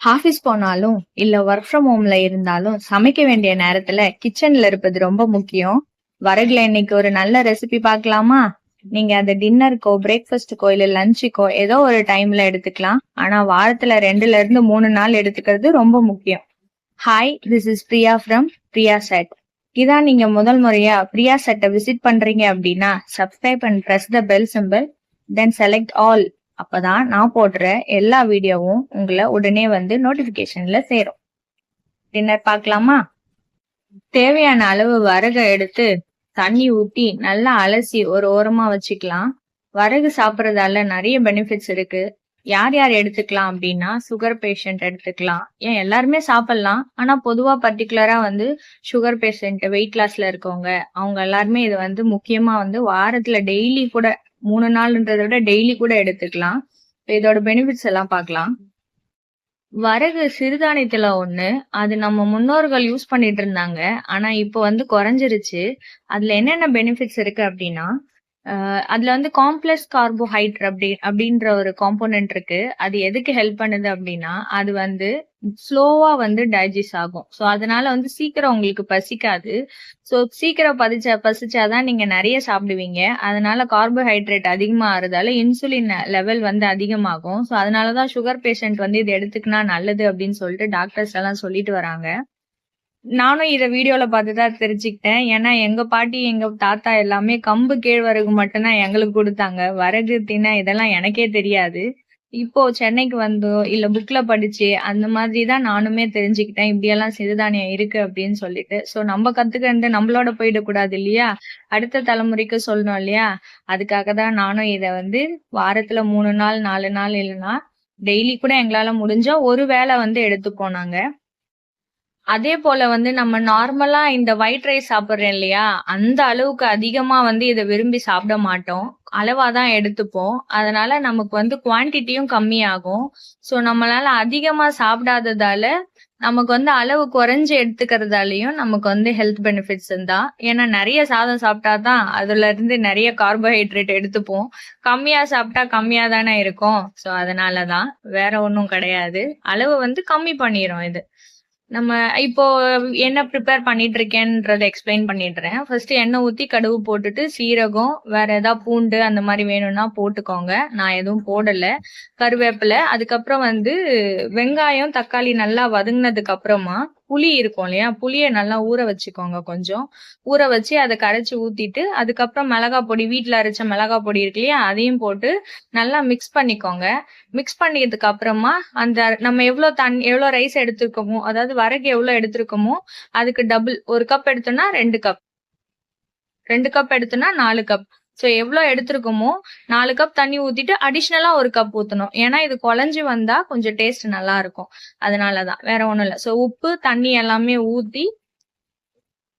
Office போனாலும், இல்ல work from ஹோம்ல இருந்தாலும், சமைக்க வேண்டிய நேரத்துல கிச்சன்ல இருப்பது ரொம்ப முக்கியம். வரகுல இன்னைக்கு ஒரு நல்ல ரெசிபி பார்க்கலாமா? நீங்க அத டின்னருக்கோ, பிரேக்ஃபாஸ்ட்டுக்கோ, இல்ல லஞ்சுக்கோ ஏதோ ஒரு டைம்ல எடுத்துக்கலாம். ஆனா வாரத்துல 2ல இருந்து 3 நாள் எடுத்துக்கிறது ரொம்ப முக்கியம். Hi, this is Priya from Priya set. இதான் நீங்க முதல் முறையா பிரியா செட்டை விசிட் பண்றீங்க அப்படின்னா, subscribe and press the bell simple, then select all. அப்பதான் நான் போடுற எல்லா வீடியோவும் உங்களை உடனே வந்து நோட்டிபிகேஷன்ல சேரும். டின்னர் பார்க்கலாமா? தேவையான அளவு வரகை எடுத்து தண்ணி ஊத்தி நல்லா அலசி ஒரு ஓரமா வச்சுக்கலாம். வரகு சாப்பிடறதால நிறைய பெனிஃபிட்ஸ் இருக்கு. யார் யார் எடுத்துக்கலாம் அப்படின்னா, சுகர் பேஷண்ட் எடுத்துக்கலாம். ஏன் எல்லாருமே சாப்பிடலாம். ஆனா பொதுவா பர்டிகுலரா வந்து சுகர் பேஷண்ட், வெயிட் லாஸ்ல இருக்கவங்க, அவங்க எல்லாருமே இது வந்து முக்கியமா வந்து வாரத்துல டெய்லி கூட 3 நாள்ன்றதை விட டெய்லி கூட எடுத்துக்கலாம். இதோட பெனிஃபிட்ஸ் எல்லாம் பார்க்கலாம். வரகு சிறுதானியத்துல ஒண்ணு. அது நம்ம முன்னோர்கள் யூஸ் பண்ணிட்டு இருந்தாங்க. ஆனா இப்போ வந்து குறைஞ்சிருச்சு. அதுல என்னென்ன பெனிஃபிட்ஸ் இருக்கு அப்படின்னா, அதுல வந்து காம்ப்ளெக்ஸ் கார்போஹைட்ரேட் அப்படின்ற ஒரு காம்போனன்ட் இருக்கு. அது எதுக்கு ஹெல்ப் பண்ணுது அப்படின்னா, அது வந்து ஸ்லோவா வந்து டைஜஸ்ட் ஆகும். ஸோ அதனால வந்து சீக்கிரம் உங்களுக்கு பசிக்காது. ஸோ சீக்கிரம் பசிச்சாதான் நீங்க நிறைய சாப்பிடுவீங்க. அதனால கார்போஹைட்ரேட் அதிகமா ஆகுறதால இன்சுலின் லெவல் வந்து அதிகமாகும். ஸோ அதனாலதான் சுகர் பேஷண்ட் வந்து இது எடுத்துக்கினா நல்லது அப்படின்னு சொல்லிட்டு டாக்டர்ஸ் எல்லாம் சொல்லிட்டு வராங்க. நானும் இத வீடியோல பார்த்துதான் தெரிஞ்சுக்கிட்டேன். ஏன்னா எங்க பாட்டி, எங்க தாத்தா எல்லாமே கம்பு, கேழ்வரகு மட்டும்தான் எங்களுக்கு குடுத்தாங்க. வரகு, திணை இதெல்லாம் எனக்கே தெரியாது. இப்போ சென்னைக்கு வந்தோ, இல்ல புக்ல படிச்சு அந்த மாதிரி தான் நானுமே தெரிஞ்சுக்கிட்டேன். இப்படியெல்லாம் சிறுதானியம் இருக்கு அப்படின்னு சொல்லிட்டு. சோ நம்ம கத்துக்கிறது நம்மளோட போயிடக்கூடாது இல்லையா? அடுத்த தலைமுறைக்கு சொல்லணும் இல்லையா? அதுக்காக தான் நானும் இத வந்து வாரத்துல 3 நாள், 4 நாள் இல்லைன்னா டெய்லி கூட எங்களால முடிஞ்சா ஒரு வேளை வந்து எடுத்துப்போம் நாங்க. அதே போல வந்து நம்ம நார்மலா இந்த ஒயிட் ரைஸ் சாப்பிடுறோம் இல்லையா? அந்த அளவுக்கு அதிகமா வந்து இத விரும்பி சாப்பிட மாட்டோம். அளவா தான் எடுத்துப்போம். அதனால நமக்கு வந்து குவான்டிட்டியும் கம்மியாகும். ஸோ நம்மளால அதிகமா சாப்பிடாததால, நமக்கு வந்து அளவு குறைஞ்சு எடுத்துக்கிறதாலயும் நமக்கு வந்து ஹெல்த் பெனிஃபிட்ஸ் தான். ஏன்னா நெறைய சாதம் சாப்பிட்டா தான் அதுல இருந்து நெறைய கார்போஹைட்ரேட் எடுத்துப்போம். கம்மியா சாப்பிட்டா கம்மியா தானே இருக்கும். ஸோ அதனால தான். வேற ஒண்ணும் கிடையாது. அளவு வந்து கம்மி பண்ணிரும் இது. நம்ம இப்போ என்ன ப்ரிப்பேர் பண்ணிட்டு இருக்கேன்றத எக்ஸ்பிளைன் பண்ணிடுறேன். ஃபர்ஸ்ட் எண்ணெய் ஊத்தி கடுகு போட்டுட்டு சீரகம், வேற ஏதாவது பூண்டு அந்த மாதிரி வேணும்னா போட்டுக்கோங்க. நான் எதுவும் போடல. கருவேப்பிலை, அதுக்கப்புறம் வந்து வெங்காயம், தக்காளி நல்லா வதங்கினதுக்கு அப்புறமா புளி இருக்கும் இல்லையா? புளிய நல்லா ஊற வச்சுக்கோங்க கொஞ்சம். ஊற வச்சு அதை கரைச்சு ஊத்திட்டு, அதுக்கப்புறம் மிளகாய் பொடி, வீட்டுல அரைச்ச மிளகாய் பொடி இருக்கு இல்லையா? அதையும் போட்டு நல்லா மிக்ஸ் பண்ணிக்கோங்க. மிக்ஸ் பண்ணதுக்கு அப்புறமா அந்த நம்ம எவ்வளவு ரைஸ் எடுத்திருக்கோமோ, அதாவது வரகு எவ்வளவு எடுத்திருக்கோமோ அதுக்கு டபுள். 1 கப் எடுத்தோம்னா 2 கப், 2 கப் எடுத்தோம்னா 4 கப். சோ எவ்வளவு எடுத்திருக்கோமோ 4 கப் தண்ணி ஊத்திட்டு அடிஷனலா 1 கப் ஊத்தணும். ஏன்னா இது குழஞ்சு வந்தா கொஞ்சம் டேஸ்ட் நல்லா இருக்கும். அதனாலதான், வேற ஒண்ணும் இல்ல. சோ உப்பு, தண்ணி எல்லாமே ஊத்தி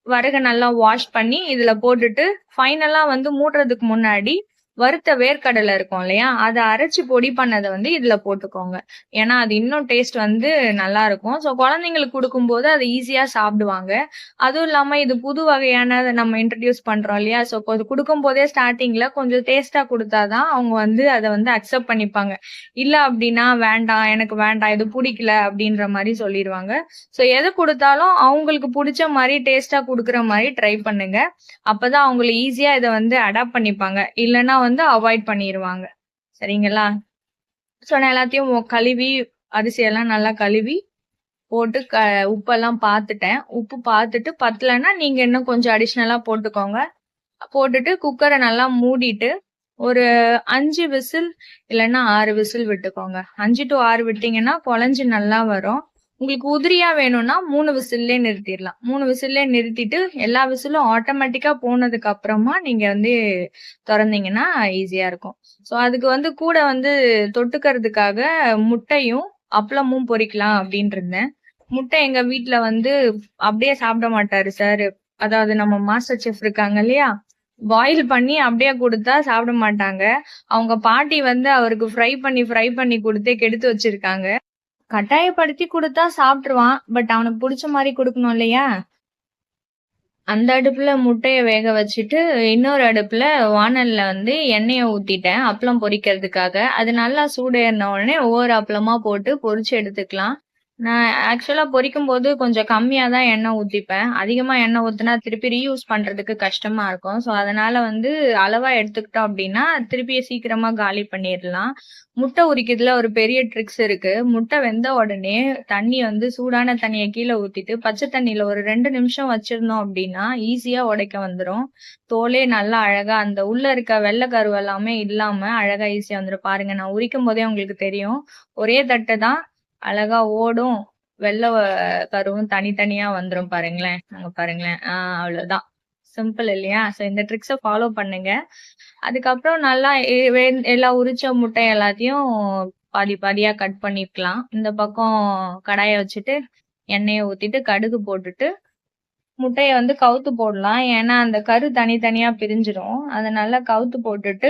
வரக நல்லா வாஷ் பண்ணி இதுல போட்டுட்டு, ஃபைனலா வந்து மூடுறதுக்கு முன்னாடி வறுத்த வேர்க்கடலை இருக்கும் இல்லையா? அதை அரைச்சு பொடி பண்ணதை வந்து இதுல போட்டுக்கோங்க. ஏன்னா அது இன்னும் டேஸ்ட் வந்து நல்லா இருக்கும். ஸோ குழந்தைங்களுக்கு கொடுக்கும்போது அதை ஈஸியா சாப்பிடுவாங்க. அதுவும் இல்லாம இது புது வகையான நம்ம இன்ட்ரடியூஸ் பண்றோம் இல்லையா? ஸோ கொடுக்கும் போதே ஸ்டார்டிங்ல கொஞ்சம் டேஸ்டா கொடுத்தாதான் அவங்க வந்து அதை வந்து அக்செப்ட் பண்ணிப்பாங்க. இல்ல அப்படின்னா வேண்டாம், எனக்கு வேண்டாம், இது பிடிக்கல அப்படின்ற மாதிரி சொல்லிடுவாங்க. ஸோ எது கொடுத்தாலும் அவங்களுக்கு பிடிச்ச மாதிரி டேஸ்டா கொடுக்குற மாதிரி ட்ரை பண்ணுங்க. அப்பதான் அவங்களுக்கு ஈஸியா இதை வந்து அடாப்ட் பண்ணிப்பாங்க. இல்லைன்னா வந்து அவாய்ட் பண்ணிடுவாங்க. சரிங்களா? சோ நான் எல்லாத்தையும் கழுவி, அரிசியெல்லாம் நல்லா கழுவி போட்டு உப்பெல்லாம் பார்த்துட்டேன். உப்பு பார்த்துட்டு பத்தலைன்னா நீங்க இன்னும் கொஞ்சம் அடிஷ்னலா போட்டுக்கோங்க. போட்டுட்டு குக்கரை நல்லா மூடிட்டு ஒரு 5 விசில் இல்லைன்னா 6 விசில் விட்டுக்கோங்க. 5 to 6 விட்டீங்கன்னா குழஞ்சு நல்லா வரும். உங்களுக்கு உதிரியா வேணும்னா 3 விசில்லே நிறுத்திடலாம். 3 விசில்லே நிறுத்திட்டு எல்லா விசிலும் ஆட்டோமேட்டிக்கா போனதுக்கு அப்புறமா நீங்க வந்து திறந்தீங்கன்னா ஈஸியா இருக்கும். சோ அதுக்கு வந்து கூட வந்து தொட்டுக்கிறதுக்காக முட்டையும் அப்பளமும் பொரிக்கலாம் அப்படின்னு இருந்தேன். முட்டை எங்க வீட்டுல வந்து அப்படியே சாப்பிட மாட்டாரு சார். அதாவது நம்ம மாஸ்டர் செஃப் இருக்காங்க இல்லையா? பாயில் பண்ணி அப்படியே கொடுத்தா சாப்பிட மாட்டாங்க. அவங்க பாட்டி வந்து அவருக்கு ஃப்ரை பண்ணி கொடுத்தே கெடுத்து வச்சிருக்காங்க. கட்டாயப்படுத்தி கொடுத்தா சாப்பிட்டுருவான். பட் அவனுக்கு பிடிச்ச மாதிரி கொடுக்கணும் இல்லையா? அந்த அடுப்புல முட்டைய வேக வச்சுட்டு இன்னொரு அடுப்புல வானல்ல வந்து எண்ணெயை ஊத்திட்டேன் அப்பளம் பொரிக்கிறதுக்காக. அது நல்லா சூடேறின உடனே ஒவ்வொரு அப்பளமா போட்டு பொரிச்சு எடுத்துக்கலாம். நான் ஆக்சுவலா பொரிக்கும்போது கொஞ்சம் கம்மியா தான் எண்ணெய் ஊத்திப்பேன். அதிகமா எண்ணெய் ஊத்துனா திருப்பி ரீயூஸ் பண்றதுக்கு கஷ்டமா இருக்கும். ஸோ அதனால வந்து அளவா எடுத்துக்கிட்டோம் அப்டின்னா, திருப்பி சீக்கிரமா காலி பண்ணிரலாம். முட்டை உரிக்கிறதுல ஒரு பெரிய ட்ரிக்ஸ் இருக்கு. முட்டை வெந்த உடனே தண்ணி வந்து சூடான தண்ணிய கீழ ஊத்திட்டு, பச்சை தண்ணில ஒரு 2 நிமிஷம் வச்சிருந்தோம் அப்டின்னா, ஈஸியா உடைக்க வந்துரும். தோலே நல்லா அழகா அந்த உள்ள இருக்க வெள்ள கரு எல்லாமே இல்லாம அழகா ஈஸியா வந்துரும். பாருங்க நான் உரிக்கும்போதே உங்களுக்கு தெரியும். ஒரே தட்டு தான் அழகா ஓடும். வெள்ள கருவும் தனித்தனியா வந்துரும் பாருங்களேன். அங்க பாருங்களேன். அவ்வளவுதான். சிம்பிள் இல்லையா? சோ இந்த ட்ரிக்ஸ ஃபாலோ பண்ணுங்க. அதுக்கப்புறம் நல்லா எல்லா உரிச்ச முட்டை எல்லாத்தையும் பாதி பாதியா கட் பண்ணிக்கலாம். இந்த பக்கம் கடாய வச்சுட்டு எண்ணெய ஊத்திட்டு கடுகு போட்டுட்டு முட்டைய வந்து கவுத்து போடலாம். ஏன்னா அந்த கரு தனித்தனியா பிரிஞ்சிரும். அதனால கவுத்து போட்டுட்டு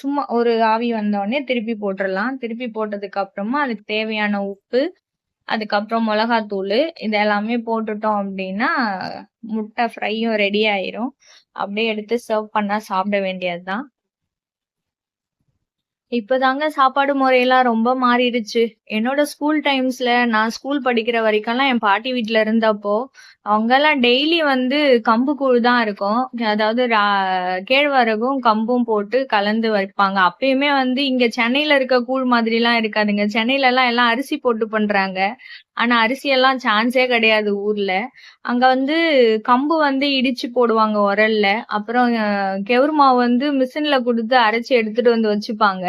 சும்மா ஒரு ஆவி வந்த உடனே திருப்பி போட்டுறலாம். திருப்பி போட்டதுக்கு அப்புறமா அதுக்கு தேவையான உப்பு, அதுக்கப்புறம் மிளகாத்தூளு இது எல்லாமே போட்டுட்டோம் அப்படின்னா முட்டை ஃப்ரையும் ரெடி ஆயிரும். அப்படியே எடுத்து சர்வ் பண்ணா சாப்பிட வேண்டியதுதான். இப்பதாங்க சாப்பாடு முறையெல்லாம் ரொம்ப மாறிடுச்சு. என்னோட ஸ்கூல் டைம்ஸ்ல நான் ஸ்கூல் படிக்கிற வரைக்கும்லாம் என் பாட்டி வீட்ல இருந்தப்போ, அவங்கலாம் டெய்லி வந்து கம்பு கூழ் தான் இருக்கும். அதாவது கேழ்வரகும், கம்பும் போட்டு கலந்து வைப்பாங்க. அப்பயுமே வந்து இங்க சென்னையில இருக்க கூழ் மாதிரிலாம் இருக்காதுங்க. சென்னையிலலாம் எல்லாம் அரிசி போட்டு பண்றாங்க. ஆனா அரிசியெல்லாம் சான்ஸே கிடையாது ஊர்ல. அங்க வந்து கம்பு வந்து இடிச்சு போடுவாங்க உரல்ல. அப்புறம் கெவுரு மாவு வந்து மிஷின்ல குடுத்து அரைச்சு எடுத்துட்டு வந்து வச்சுப்பாங்க.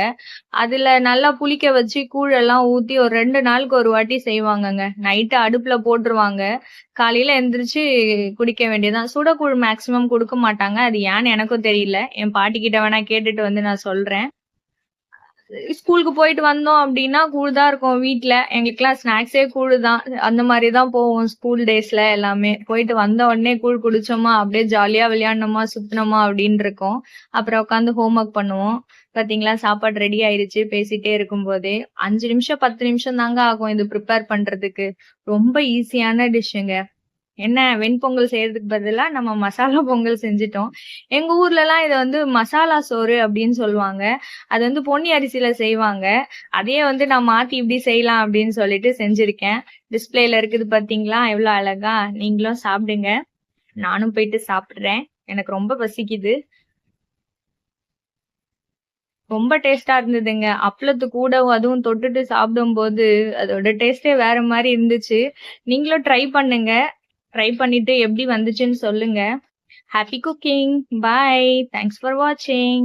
அதுல நல்லா புளிக்க வச்சு கூழெல்லாம் ஊத்தி ஒரு 2 நாளுக்கு ஒரு வாட்டி செய்வாங்கங்க. நைட்டு அடுப்புல போட்டுருவாங்க. காலையில எந்திரிச்சு குடிக்க வேண்டியதுதான். சுடக்கூழ் மேக்ஸிமம் குடுக்க மாட்டாங்க. அது ஏன்னு எனக்கும் தெரியல. என் பாட்டி கிட்ட வேணா கேட்டுட்டு வந்து நான் சொல்றேன். ஸ்கூலுக்கு போயிட்டு வந்தோம் அப்படின்னா கூழ் தான் இருக்கும் வீட்ல. எங்களுக்கெல்லாம் ஸ்நாக்ஸே கூழு தான். அந்த மாதிரி தான் போவோம் ஸ்கூல் டேஸ்ல எல்லாமே. போயிட்டு வந்த உடனே கூழ் குடிச்சோமா, அப்படியே ஜாலியா விளையாடணுமா, சுத்தினோமா அப்படின்னு இருக்கும். அப்புறம் உட்காந்து ஹோம் ஒர்க் பண்ணுவோம். பாத்தீங்களா சாப்பாடு ரெடி ஆயிருச்சு பேசிட்டே இருக்கும்போதே. 5 நிமிஷம் 10 நிமிஷம் தாங்க ஆகும் இது ப்ரிப்பேர் பண்றதுக்கு. ரொம்ப ஈஸியான டிஷ்ஷுங்க. என்ன வெண்பொங்கல் செய்யறதுக்கு பதிலா நம்ம மசாலா பொங்கல் செஞ்சுட்டோம். எங்க ஊர்லலாம் இத வந்து மசாலா சோறு அப்படின்னு சொல்லுவாங்க. அது வந்து பொன்னி அரிசியில செய்வாங்க. அதையே வந்து நான் மாத்தி இப்படி செய்யலாம் அப்படின்னு சொல்லிட்டு செஞ்சிருக்கேன். டிஸ்ப்ளேல இருக்குது பாத்தீங்களா? எவ்வளவு அழகா. நீங்களும் சாப்பிடுங்க. நானும் போயிட்டு சாப்பிடுறேன். எனக்கு ரொம்ப பசிக்குது. ரொம்ப டேஸ்டா இருந்ததுங்க. அப்பளத்து கூட அதுவும் தொட்டுட்டு சாப்பிடும்போது அதோட டேஸ்டே வேற மாரி இருந்துச்சு. நீங்களும் ட்ரை பண்ணுங்க. ட்ரை பண்ணிட்டு எப்படி வந்துச்சுன்னு சொல்லுங்க. Happy cooking. Bye. Thanks for watching.